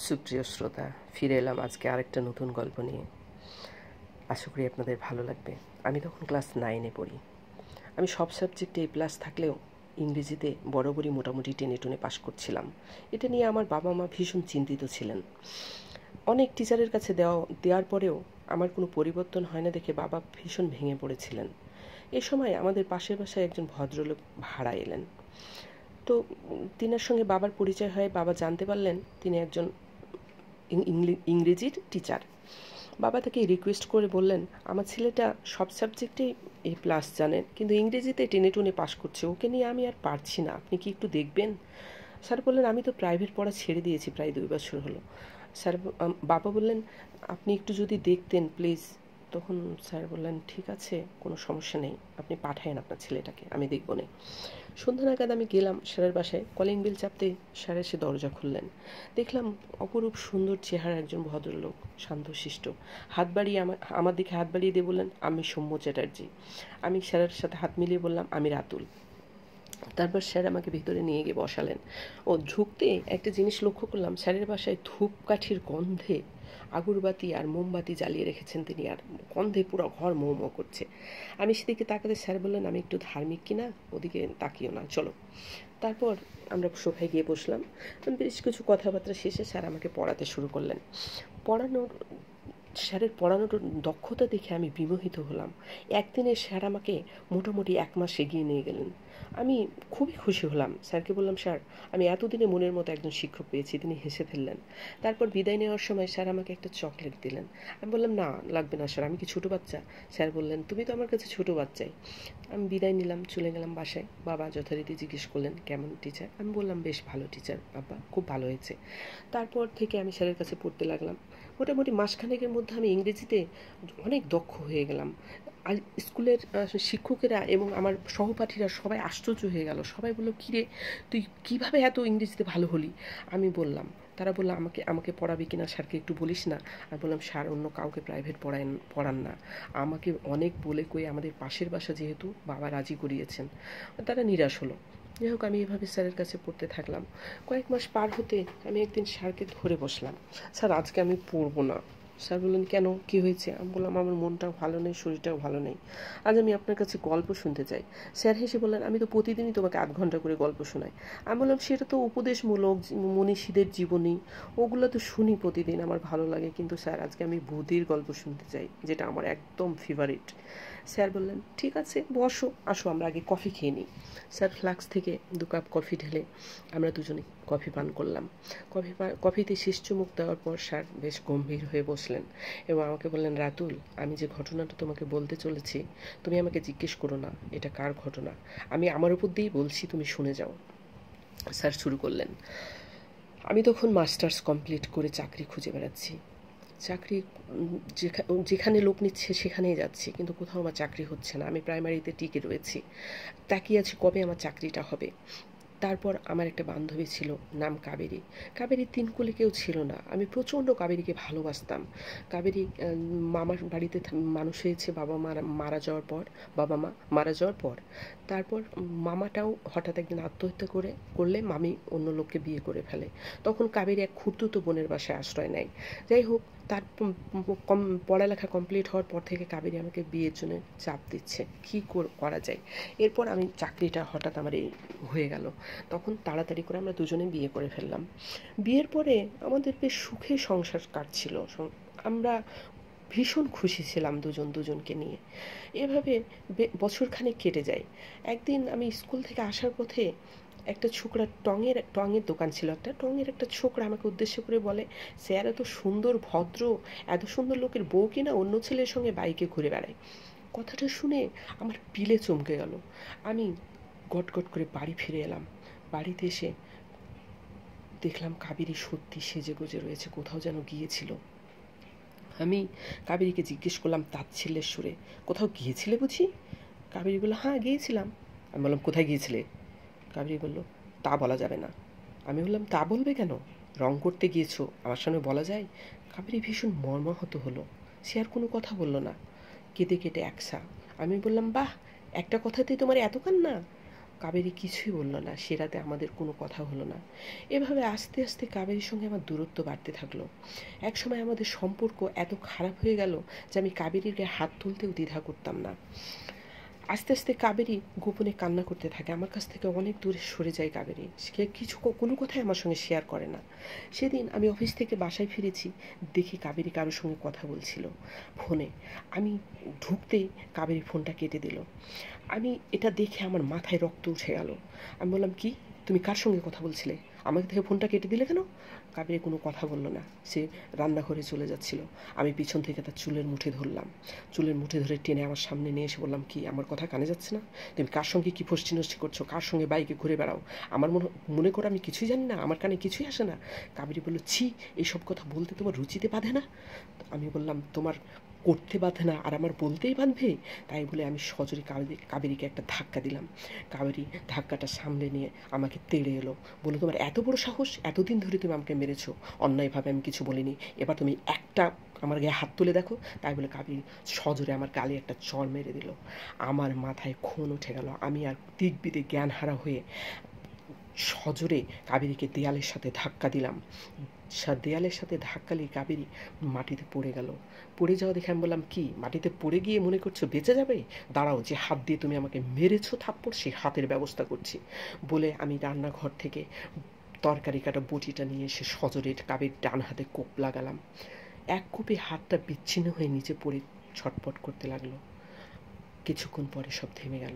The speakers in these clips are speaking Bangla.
সুপ্রিয় শ্রোতা, ফিরে এলাম আজকে আরেকটা নতুন গল্প নিয়ে। আশা করি আপনাদের ভালো লাগবে। আমি তখন ক্লাস 9-এ পড়ি। আমি সব সাবজেক্টে A+ থাকলেও ইংরেজিতে বরাবরই মোটামুটি টেনে টুনে পাশ করছিলাম। এটা নিয়ে আমার বাবা মা ভীষণ চিন্তিত ছিলেন। অনেক টিচারের কাছে দেওয়ার পরেও আমার কোনো পরিবর্তন হয় না দেখে বাবা ভীষণ ভেঙে পড়েছিলেন। এ সময় আমাদের পাশের বাসায় একজন ভদ্রলোক ভাড়া এলেন। তো তিনার সঙ্গে বাবার পরিচয় হয়। বাবা জানতে পারলেন তিনি একজন ইংরেজির টিচার। বাবা তাকে রিকোয়েস্ট করে বললেন, আমার ছেলেটা সব সাবজেক্টেই A+ জানেন, কিন্তু ইংরেজিতে টেনে টুনে পাশ করছে, ওকে নিয়ে আমি আর পারছি না, আপনি কি একটু দেখবেন? স্যার বললেন, আমি তো প্রাইভেট পড়া ছেড়ে দিয়েছি, প্রায় 2 বছর হলো। বাবা বললেন, আপনি একটু যদি দেখতেন প্লিজ। তখন স্যার বললেন, ঠিক আছে, কোনো সমস্যা নেই, আপনি পাঠায়েন আপনার ছেলেটাকে, আমি দেখব না। সন্ধ্যা নাগাদ আমি গেলাম স্যারের বাসায়। কলিং বেল চাপতে স্যার এসে দরজা খুললেন। দেখলাম অপরূপ সুন্দর চেহারা একজন ভদ্রলোক, শান্তশিষ্ট। হাত বাড়িয়ে আমার দিকে হাত বাড়িয়ে দিয়ে বললেন, আমি সৌম্য চ্যাটার্জি। আমি স্যারের সাথে হাত মিলিয়ে বললাম, আমি রাতুল। তারপর স্যার আমাকে ভিতরে নিয়ে গিয়ে বসালেন। ও ঢুকতে একটা জিনিস লক্ষ্য করলাম, স্যারের বাসায় ধূপকাঠির গন্ধে আগরবাতি আর মোমবাতি জ্বালিয়ে রেখেছেন তিনি, আর গন্ধে পুরো ঘর মো মো করছে। আমি সেদিকে তাকাতে স্যার বললেন, আমি একটু ধার্মিক কিনা, ওদিকে তাকিও না, চলো। তারপর আমরা সোফায় গিয়ে বসলাম। বেশ কিছু কথাবার্তা শেষে স্যার আমাকে পড়াতে শুরু করলেন। স্যারের পড়ানোর দক্ষতা দেখে আমি বিমোহিত হলাম। একদিনে স্যার আমাকে মোটামুটি 1 মাস এগিয়ে নিয়ে গেলেন। আমি খুবই খুশি হলাম। স্যারকে বললাম, স্যার, আমি এতদিনে মনের মতো একজন শিক্ষক পেয়েছি। তিনি হেসে ফেললেন। তারপর বিদায় নেওয়ার সময় স্যার আমাকে একটা চকলেট দিলেন। আমি বললাম, না লাগবে না স্যার, আমি কি ছোটো বাচ্চা? স্যার বললেন, তুমি তো আমার কাছে ছোটো বাচ্চাই। আমি বিদায় নিলাম, চলে গেলাম বাসায়। বাবা যথারীতি জিজ্ঞেস করলেন, কেমন টিচার? আমি বললাম, বেশ ভালো টিচার বাবা, খুব ভালো হয়েছে। তারপর থেকে আমি স্যারের কাছে পড়তে লাগলাম। মোটামুটি মাসখানেকের মধ্যে আমি ইংরেজিতে অনেক দক্ষ হয়ে গেলাম। আর স্কুলের শিক্ষকেরা এবং আমার সহপাঠীরা সবাই আশ্চর্য হয়ে গেল। সবাই বলল, কিরে, তুই কিভাবে এত ইংরেজিতে ভালো হলি? আমি বললাম, তারা বললো, আমাকে পড়াবি কিনা, স্যারকে একটু বলিস না। আমি বললাম, স্যার অন্য কাউকে প্রাইভেট পড়ান না, আমাকে অনেক বলে কয়ে আমাদের পাশের বাসা যেহেতু বাবা রাজি করিয়েছেন। তারা নিরাশ হলো। যাই হোক, আমি এভাবে স্যারের কাছে পড়তে থাকলাম। কয়েক মাস পার হতে আমি একদিন স্যারকে ধরে বসলাম, স্যার আজকে আমি পড়বো না। স্যার বললেন, কেন, কি হয়েছে? আমি বললাম, আমার মনটাও ভালো নেই, শরীরটাও ভালো নেই, আজ আমি আপনার কাছে গল্প শুনতে চাই। স্যার হেসে বললেন, আমি তো প্রতিদিনই তোমাকে 8 ঘন্টা করে গল্প শোনাই। আমি বললাম, সেটা তো উপদেশমূলক, মনীষীদের জীবনী, ওগুলো তো শুনি প্রতিদিন, আমার ভালো লাগে, কিন্তু স্যার আজকে আমি বুদ্ধির গল্প শুনতে চাই, যেটা আমার একদম ফেভারিট। স্যার বললেন, ঠিক আছে, বসো, আসো আমরা আগে কফি খেয়ে নিই। স্যার ফ্লাক্স থেকে 2 কাপ কফি ঢেলে আমরা দুজনে কফি পান করলাম। কফিতে শেষ চুমুক দেওয়ার পর স্যার বেশ গম্ভীর হয়ে বসলেন এবং আমাকে বললেন, রাতুল, আমি যে ঘটনাটা তোমাকে বলতে চলেছি, তুমি আমাকে জিজ্ঞেস করো না এটা কার ঘটনা, আমি আমার উপর দিয়েই বলছি, তুমি শুনে যাও। স্যার শুরু করলেন, আমি তখন মাস্টার্স কমপ্লিট করে চাকরি খুঁজে বেড়াচ্ছি। চাকরি যেখানে লোক নিচ্ছে সেখানেই যাচ্ছি, কিন্তু কোথাও আমার চাকরি হচ্ছে না। আমি প্রাইমারিতে টিকে রয়েছি, তাকিয়ে আছি কবে আমার চাকরিটা হবে। তারপর আমার একটা বান্ধবী ছিল, নাম কাবেরী। কাবেরীর 3 কুলে কেউ ছিল না। আমি প্রচণ্ড কাবেরীকে ভালোবাসতাম। কাবেরী মামার বাড়িতে মানুষ হয়েছে বাবা মারা যাওয়ার পর, বাবা মা মারা যাওয়ার পর। তারপর মামাটাও হঠাৎ একদিন আত্মহত্যা করলে মামি অন্য লোককে বিয়ে করে ফেলে। তখন কাবেরী এক খুড়তুতো বোনের বাসায় আশ্রয় নেয়। যাই হোক, তার পড়ালেখা কমপ্লিট হওয়ার পর থেকে কাবেরী আমাকে বিয়ের জন্য চাপ দিচ্ছে, কী করা যায়। এরপর আমি চাকরিটা হঠাৎ আমার এই হয়ে গেল। তখন তাড়াতাড়ি করে আমরা দুজনে বিয়ে করে ফেললাম। বিয়ের পরে আমাদের বেশ সুখে সংসার কাটছিল। আমরা ভীষণ খুশি ছিলাম দুজনকে নিয়ে। এভাবে বছরখানেক কেটে যায়। একদিন আমি স্কুল থেকে আসার পথে একটা ছোকরা টঙের দোকান ছিল, একটা টঙের একটা ছোকরা আমাকে উদ্দেশ্য করে বলে, স্যার এত সুন্দর ভদ্র, এত সুন্দর লোকের বউ কিনা অন্য ছেলের সঙ্গে বাইকে ঘুরে বেড়ায়। কথাটা শুনে আমার পিলে চমকে গেল। আমি গটগট করে বাড়ি ফিরে এলাম। বাড়িতে এসে দেখলাম কাবেরী সত্যি সেজেগুজে রয়েছে, কোথাও যেন গিয়েছিল। আমি কাবেরীকে জিজ্ঞেস করলাম তাচ্ছিল্যের সুরে, কোথাও গিয়েছিলে বুঝি? কাবেরী বলল, হ্যাঁ গিয়েছিলাম। আমি বললাম, কোথায় গিয়েছিলে? কাবেরী বলল, তা বলা যাবে না। আমি বললাম, তা বলবে কেন? রং করতে গিয়েছো, আমার সামনে বলা যায়? কাবেরী ভীষণ মর্মাহত হলো। সে আর কোনো কথা বলল না, কেঁদে কেটে একসা। আমি বললাম, বাহ, একটা কথাতেই তোমার এত কান্না? কাবেরী কিছুই বলল না, সে রাতে আমাদের কোনো কথা হলো না। এভাবে আস্তে আস্তে কাবেরীর সঙ্গে আমার দূরত্ব বাড়তে থাকলো। একসময় আমাদের সম্পর্ক এত খারাপ হয়ে গেল যে আমি কাবেরীর গায়ে হাত তুলতেও দ্বিধা করতাম না। আস্তে আস্তে কাবেরী গোপনে কান্না করতে থাকে, আমার কাছ থেকে অনেক দূরে সরে যায় কাবেরী। সে কিছু কোনো কথাই আমার সঙ্গে শেয়ার করে না। সেদিন আমি অফিস থেকে বাসায় ফিরেছি, দেখি কাবেরী কারোর সঙ্গে কথা বলছিল ফোনে। আমি ঢুকতেই কাবেরী ফোনটা কেটে দিল। আমি এটা দেখে আমার মাথায় রক্ত উঠে গেল। আমি বললাম, কি, তুমি কার সঙ্গে কথা বলছিলে? আমাকে থেকে ফোনটা কেটে দিলে কেন? কাবেরী কোনো কথা বলল না, সে রান্নাঘরে চলে যাচ্ছিল। আমি পিছন থেকে তার চুলের মুঠি ধরলাম, চুলের মুঠি ধরে টেনে আমার সামনে নিয়ে এসে বললাম, কি, আমার কথা কানে যাচ্ছে না? তুমি কার সঙ্গে কী ফষ্টি নষ্টি করছো? কার সঙ্গে বাইকে ঘুরে বেড়াও? আমার মনে করো আমি কিছুই জানি না? আমার কানে কিছুই আসে না? কাবেরী বলল, ছি, এইসব কথা বলতে তোমার রুচিতে বাঁধে না? আমি বললাম, তোমার করতে বাঁধে না আর আমার বলতেই বাঁধবে? তাই বলে আমি সজোরে কাবেরীকে একটা ধাক্কা দিলাম। কাবেরী ধাক্কাটা সামলে নিয়ে আমাকে তেড়ে এলো, বললো, তোমার এত বড় সাহস? এতদিন ধরে তুমি আমাকে মেরেছো, অন্যায়ভাবে আমি কিছু বলিনি, এবার তুমি একটা আমার গায়ে হাত তুলে দেখো। তাই বলে কাবেরী সজোরে আমার গালে একটা চড় মেরে দিল। আমার মাথায় খুন উঠে গেল। আমি আর দিকবিদিক জ্ঞানহারা হয়ে সজোরে কাবেরীকে দেয়ালের সাথে ধাক্কা দিলাম। দেয়ালের সাথে ধাক্কা দিয়ে কাবেরী মাটিতে পড়ে গেল। পড়ে যাওয়া দেখে আমি বললাম, কি, মাটিতে পড়ে গিয়ে মনে করছো বেঁচে যাবে? দাঁড়াও, যে হাত দিয়ে তুমি আমাকে মেরেছো থাপ্পড়, সেই হাতের ব্যবস্থা করছি। বলে আমি রান্নাঘর থেকে তরকারি কাটা বটিটা নিয়ে এসে সজোরে কাবেরীর ডান হাতে কোপ লাগালাম। এক কোপে হাতটা বিচ্ছিন্ন হয়ে নিচে পড়ে ছটপট করতে লাগলো। কিছুক্ষণ পরে সব থেমে গেল।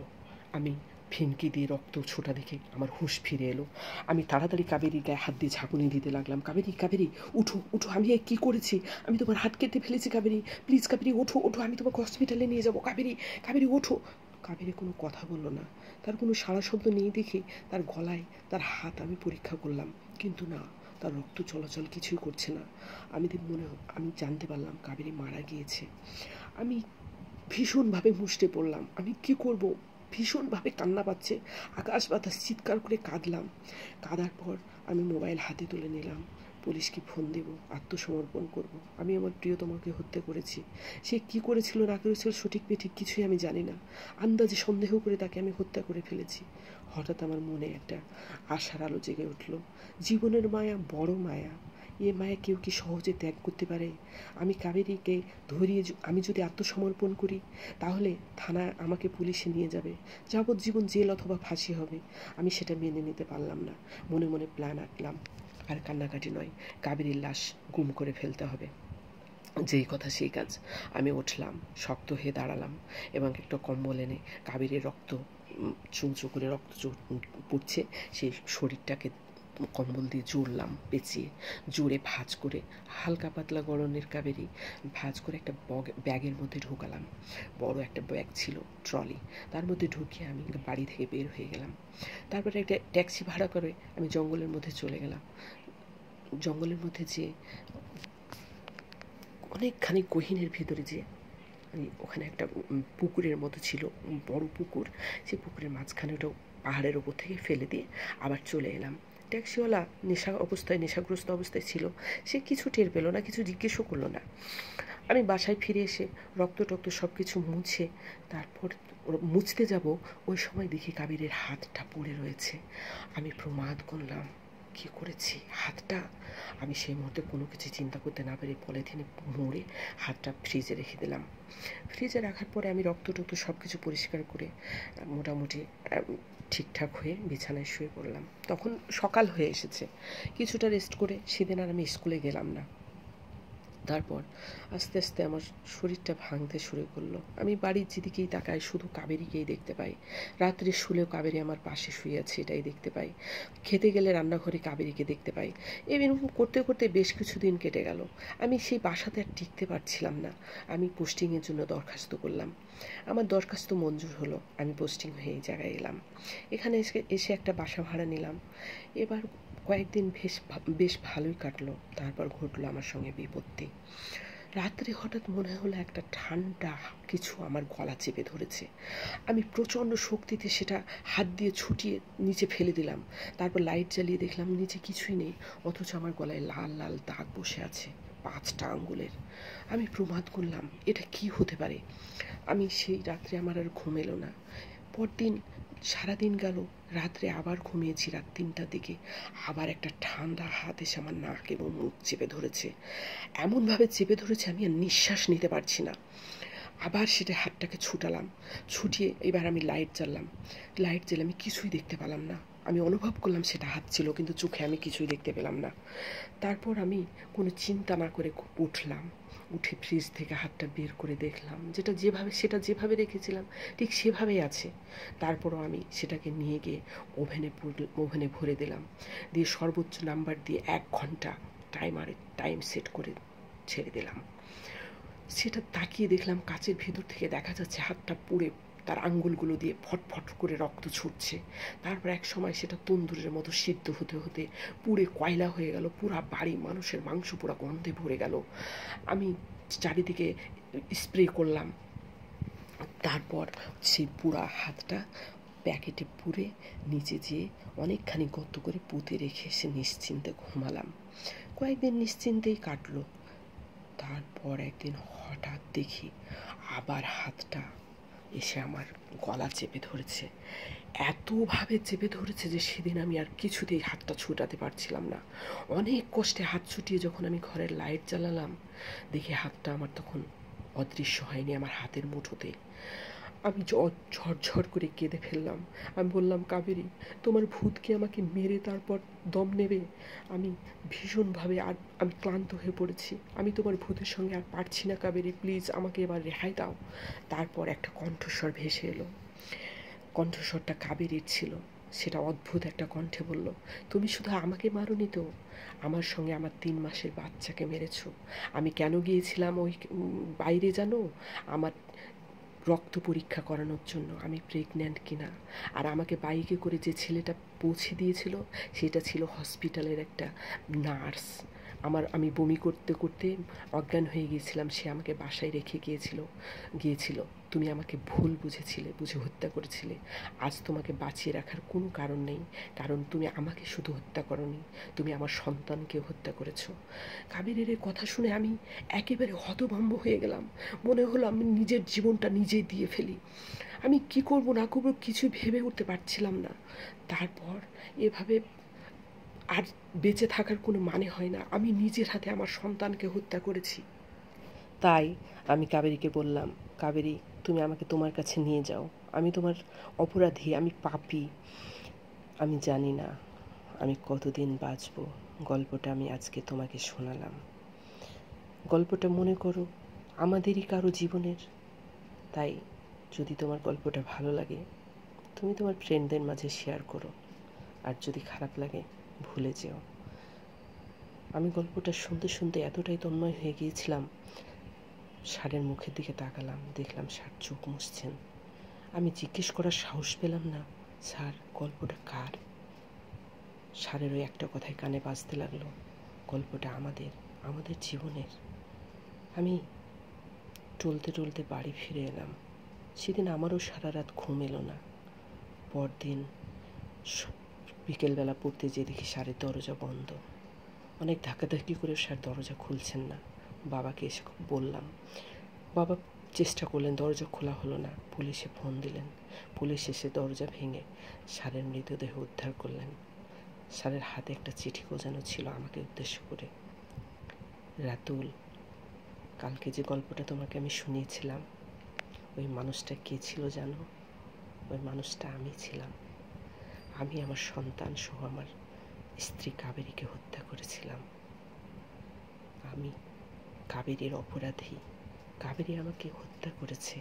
আমি ফিনকি দিয়ে রক্ত ছোটা দেখে আমার হুঁশ ফিরে এলো। আমি তাড়াতাড়ি কাবেরীর গায়ে হাত দিয়ে ঝাঁকুনি দিতে লাগলাম। কাবেরী, কাবেরী, উঠো উঠো, আমি কী করেছি? আমি তোমার হাত কেটে ফেলেছি কাবেরী, প্লিজ কাবেরী, ওঠো ওঠো, আমি তোমাকে হসপিটালে নিয়ে যাবো। কাবেরী, কাবেরী, ওঠো। কাবেরী কোনো কথা বলল না। তার কোনো সাড়া শব্দ নেই দেখে তার গলায় তার হাত আমি পরীক্ষা করলাম, কিন্তু না, তার রক্ত চলাচল কিছুই করছে না। আমি জানতে পারলাম কাবেরী মারা গিয়েছে। আমি ভীষণভাবে মুষড়ে পড়লাম। আমি কি করব? ভীষণভাবে কান্না পাচ্ছে, আকাশ বাতাস চিৎকার করে কাঁদলাম। কাঁদার পর আমি মোবাইল হাতে তুলে নিলাম। পুলিশকে ফোন দেব, আত্মসমর্পণ করব। আমি আমার প্রিয়তমাকে হত্যা করেছি। সে কি করেছিল না করেছিল সঠিক বেঠিক কিছুই আমি জানি না। আন্দাজে সন্দেহ করে তাকে আমি হত্যা করে ফেলেছি। হঠাৎ আমার মনে একটা আশার আলো জেগে উঠল। জীবনের মায়া বড় মায়া, এ মায়া কেউ কি সহজে ত্যাগ করতে পারে? আমি কাবেরীকে ধরিয়ে আমি যদি আত্মসমর্পণ করি, তাহলে থানায় আমাকে পুলিশে নিয়ে যাবে, যাবজ্জীবন জেল অথবা ফাঁসি হবে। আমি সেটা মেনে নিতে পারলাম না। মনে মনে প্ল্যান আঁকলাম, আর কান্নাকাটি নয়, কাবেরীর লাশ গুম করে ফেলতে হবে। যেই কথা সেই কাজ। আমি উঠলাম, শক্ত হয়ে দাঁড়ালাম এবং একটা কম্বল এনে কাবেরীর রক্ত চুঁচু করে রক্ত পড়ছে, সেই শরীরটাকে কম্বল দিয়ে জুড়লাম, পেঁচিয়ে জুড়ে ভাঁজ করে, হালকা পাতলা গড়নের কাবেরী ভাঁজ করে একটা ব্যাগের মধ্যে ঢুকালাম। বড় একটা ব্যাগ ছিল, ট্রলি, তার মধ্যে ঢুকিয়ে আমি বাড়ি থেকে বের হয়ে গেলাম। তারপরে একটা ট্যাক্সি ভাড়া করে আমি জঙ্গলের মধ্যে চলে গেলাম। জঙ্গলের মধ্যে যেয়ে অনেকখানি গহীনের ভিতরে যেয়ে ওখানে একটা পুকুরের মতো ছিল, বড় পুকুর। সেই পুকুরের মাঝখানে ওটা পাহাড়ের ওপর থেকে ফেলে দিয়ে আবার চলে এলাম। ট্যাক্সিওয়ালা নেশাগ্রস্ত অবস্থায় ছিল। সে কিছু টের পেল না, কিছু জিজ্ঞেসও করলো না। আমি বাসায় ফিরে এসে রক্ত টক্ত সব কিছু মুছে তারপর মুছতে যাব, ওই সময় দেখি কাবেরীর হাতটা পড়ে রয়েছে। আমি প্রমাদ করলাম, কী করেছি হাতটা? আমি সেই মুহূর্তে কোনো কিছু চিন্তা করতে না পেরে পলিথিনে মুড়ে হাতটা ফ্রিজে রেখে দিলাম। ফ্রিজে রাখার পরে আমি রক্ত টক্ত সব কিছু পরিষ্কার করে মোটামুটি ঠিকঠাক হয়ে বিছানায় শুয়ে পড়লাম। তখন সকাল হয়ে এসেছে। কিছুটা রেস্ট করে সেদিন আর আমি স্কুলে গেলাম না। তারপর আস্তে আস্তে আমার শরীরটা ভাঙতে শুরু করলো। আমি বাড়ির যেদিকেই তাকাই শুধু কাবেরীকেই দেখতে পাই। রাত্রে শুলেও কাবেরী আমার পাশে শুয়ে আছে, এটাই দেখতে পাই। খেতে গেলে রান্নাঘরে কাবেরীকে দেখতে পাই। এরকম করতে করতে বেশ কিছুদিন কেটে গেল। আমি সেই বাসাতে আর টিকতে পারছিলাম না। আমি পোস্টিংয়ের জন্য দরখাস্ত করলাম। আমার দরখাস্ত মঞ্জুর হলো। আমি পোস্টিং হয়ে এই জায়গায় এলাম। এখানে এসে একটা বাসা ভাড়া নিলাম। এবার কয়েকদিন বেশ ভালোই কাটলো। তারপর ঘটলো আমার সঙ্গে বিপত্তি। রাত্রে হঠাৎ মনে হলো একটা ঠান্ডা কিছু আমার গলা চেপে ধরেছে। আমি প্রচণ্ড শক্তিতে সেটা হাত দিয়ে ছুটিয়ে নিচে ফেলে দিলাম। তারপর লাইট জ্বালিয়ে দেখলাম নিচে কিছুই নেই, অথচ আমার গলায় লাল লাল দাগ বসে আছে 5টা আঙ্গুলের। আমি প্রমাদ করলাম, এটা কি হতে পারে? আমি সেই রাত্রে আমার আর ঘুম এলো না। পরদিন সারাদিন গেল, রাত্রে আবার ঘুমিয়েছি রাত 3টার দিকে। আবার একটা ঠান্ডা হাত এসে আমার নাক এবং মুখ চেপে ধরেছে, এমনভাবে চেপে ধরেছে আমি আর নিঃশ্বাস নিতে পারছি না। আবার সেটা হাতটাকে ছুটালাম, ছুটিয়ে এবার আমি লাইট জ্বাললাম। লাইট জ্বালে আমি কিছুই দেখতে পেলাম না। আমি অনুভব করলাম সেটা হাত ছিল, কিন্তু চোখে আমি কিছুই দেখতে পেলাম না। তারপর আমি কোনো চিন্তা না করে উঠলাম, উঠে ফ্রিজ থেকে হাতটা বের করে দেখলাম সেটা যেভাবে রেখেছিলাম ঠিক সেভাবেই আছে। তারপরও আমি সেটাকে নিয়ে গিয়ে ওভেনে ভরে দিলাম, দিয়ে সর্বোচ্চ নাম্বার দিয়ে 1 ঘন্টা টাইম সেট করে ছেড়ে দিলাম। সেটা তাকিয়ে দেখলাম কাচের ভেতর থেকে দেখা যাচ্ছে হাতটা পুড়ে তার আঙ্গুলগুলো দিয়ে ফটফট করে রক্ত ছুটছে। তারপর এক সময় সেটা তন্দুরের মতো সিদ্ধ হতে হতে পুড়ে কয়লা হয়ে গেল, পুরা বাড়ি মানুষের মাংস পোড়া গন্ধে ভরে গেল। আমি চারিদিকে স্প্রে করলাম। তারপর সেই পুরা হাতটা প্যাকেটে পুরে নিচে যেয়ে অনেকখানি গর্ত করে পুঁতে রেখে এসে নিশ্চিন্তে ঘুমালাম। কয়েকদিন নিশ্চিন্তেই কাটলো। তারপর একদিন হঠাৎ দেখি আবার হাতটা এসে আমার গলা চেপে ধরেছে, এতভাবে চেপে ধরেছে যে সেদিন আমি আর কিছুতেই হাতটা ছুটাতে পারছিলাম না। অনেক কষ্টে হাত ছুটিয়ে যখন আমি ঘরের লাইট জ্বালালাম, দেখি হাতটা আমার তখন অদৃশ্য হয়নি, আমার হাতের মুঠোতে। আমি ঝরঝর করে কেঁদে ফেললাম। আমি বললাম, কাবেরী, তোমার ভূত কি আমাকে মেরে তারপর দম নেবে? আমি ভীষণভাবে আর আমি ক্লান্ত হয়ে পড়েছি। আমি তোমার ভূতের সঙ্গে আর পারছি না কাবেরী, প্লিজ আমাকে এবার রেহাই দাও। তারপর একটা কণ্ঠস্বর ভেসে এলো। কণ্ঠস্বরটা কাবেরীর ছিল। সেটা অদ্ভুত একটা কণ্ঠে বলল, তুমি শুধু আমাকে মারোনি তো, আমার সঙ্গে আমার 3 মাসের বাচ্চাকে মেরেছ। আমি কেন গিয়েছিলাম ওই বাইরে জানো? আমার রক্ত পরীক্ষা করানোর জন্য, আমি প্রেগন্যান্ট কিনা। আর আমাকে বাইকে করে যে ছেলেটা পৌঁছে দিয়েছিল সেটা ছিল হসপিটালের একটা নার্স। আমি বমি করতে করতে অজ্ঞান হয়ে গিয়েছিলাম, সে আমাকে বাসায় রেখে গিয়েছিল। তুমি আমাকে ভুল বুঝে হত্যা করেছিলে। আজ তোমাকে বাঁচিয়ে রাখার কোনো কারণ নেই, কারণ তুমি আমাকে শুধু হত্যা করোনি, তুমি আমার সন্তানকেও হত্যা করেছো। কাবেরীর এই কথা শুনে আমি একেবারে হতভম্ব হয়ে গেলাম। মনে হলো আমি নিজের জীবনটা নিজেই দিয়ে ফেলি। আমি কি করব না করব কিছু ভেবে উঠতে পারছিলাম না। তারপর এভাবে আর বেঁচে থাকার কোনো মানে হয় না, আমি নিজের হাতে আমার সন্তানকে হত্যা করেছি। তাই আমি কাবেরীকে বললাম, কাবেরী, তুমি আমাকে তোমার কাছে নিয়ে যাও। আমি তোমার অপরাধী, আমি পাপী। আমি জানি না আমি কতদিন বাঁচব। গল্পটা আমি আজকে তোমাকে শোনালাম। গল্পটা মনে করো আমাদেরই কারো জীবনের। তাই যদি তোমার গল্পটা ভালো লাগে তুমি তোমার ফ্রেন্ডদের মাঝে শেয়ার করো, আর যদি খারাপ লাগে ভুলে যেও। আমি গল্পটা শুনতে শুনতে এতটাই তন্ময় হয়ে গিয়েছিলাম, ষাঁড়ের মুখের দিকে তাকালাম, দেখলাম ষাঁড় চোখ মুছছেন। আমি জিজ্ঞেস করার সাহস পেলাম না, স্যার গল্পটা কার? ষাঁড়ের ওই একটা কথাই কানে বাজতে লাগলো, গল্পটা আমাদের জীবনের। আমি টলতে টলতে বাড়ি ফিরে এলাম। সেদিন আমারও সারা রাত ঘুম এলো না। পরদিন বিকেলবেলা পড়তে যেয়ে দেখি ষাঁড়ের দরজা বন্ধ। অনেক ধাক্কাধাক্কি করে ষাঁড় দরজা খুলছেন না। বাবাকে এসে বললাম। বাবা চেষ্টা করলেন, দরজা খোলা হলো না। পুলিশে ফোন দিলেন। পুলিশ এসে দরজা ভেঙে ষাঁড়ের মৃতদেহ উদ্ধার করলেন। ষাঁড়ের হাতে একটা চিঠি গোজানো ছিল আমাকে উদ্দেশ্য করে। রাতুল, কালকে যে গল্পটা তোমাকে আমি শুনিয়েছিলাম, ওই মানুষটা কে ছিল জানো? ওই মানুষটা আমি ছিলাম। আমি আমার সন্তান সহ আমার স্ত্রী কাবেরীকে হত্যা করেছিলাম। আমি কাবেরীর অপরাধী। কাবেরী আমাকে হত্যা করেছে,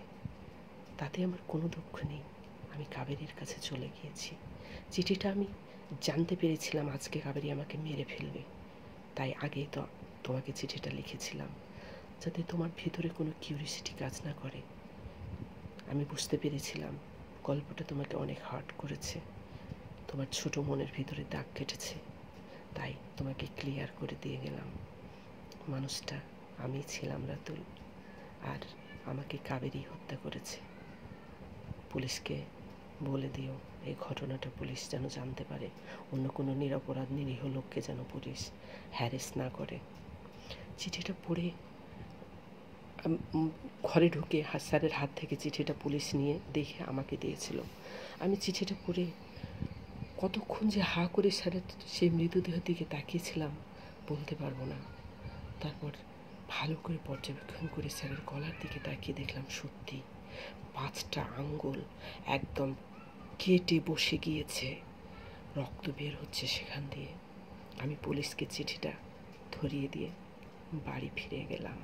তাতে আমার কোনো দুঃখ নেই। আমি কাবেরীর কাছে চলে গিয়েছি। চিঠিটা আমি জানতে পেরেছিলাম আজকে কাবেরী আমাকে মেরে ফেলবে, তাই আগেই তো তোমাকে চিঠিটা লিখেছিলাম, যাতে তোমার ভিতরে কোনো কিউরিসিটি কাজ না করে। আমি বুঝতে পেরেছিলাম গল্পটা তোমাকে অনেক হার্ট করেছে, তোমার ছোট মনের ভিতরে দাগ কেটেছে, তাই তোমাকে ক্লিয়ার করে দিয়ে গেলাম। মানুষটা আমি ছিলাম রাতুল, আর আমাকে কাবেরী হত্যা করেছে। পুলিশকে বলে দিও এই ঘটনাটা পুলিশ যেন জানতে পারে, অন্য কোনো নিরপরাধ নিরীহ লোককে যেন পুলিশ হ্যারেস না করে। চিঠিটা পড়ে ঘরে ঢুকে স্যারের হাত থেকে চিঠিটা পুলিশ নিয়ে দেখে আমাকে দিয়েছিল। আমি চিঠিটা পড়ে কতক্ষণ যে হা করে স্যারের সেই মৃতদেহের দিকে তাকিয়েছিলাম বলতে পারবো না। তারপর ভালো করে পর্যবেক্ষণ করে স্যারের গলার দিকে তাকিয়ে দেখলাম সত্যি 5টা আঙ্গুল একদম কেটে বসে গিয়েছে, রক্ত বের হচ্ছে সেখান দিয়ে। আমি পুলিশকে চিঠিটা ধরিয়ে দিয়ে বাড়ি ফিরে গেলাম।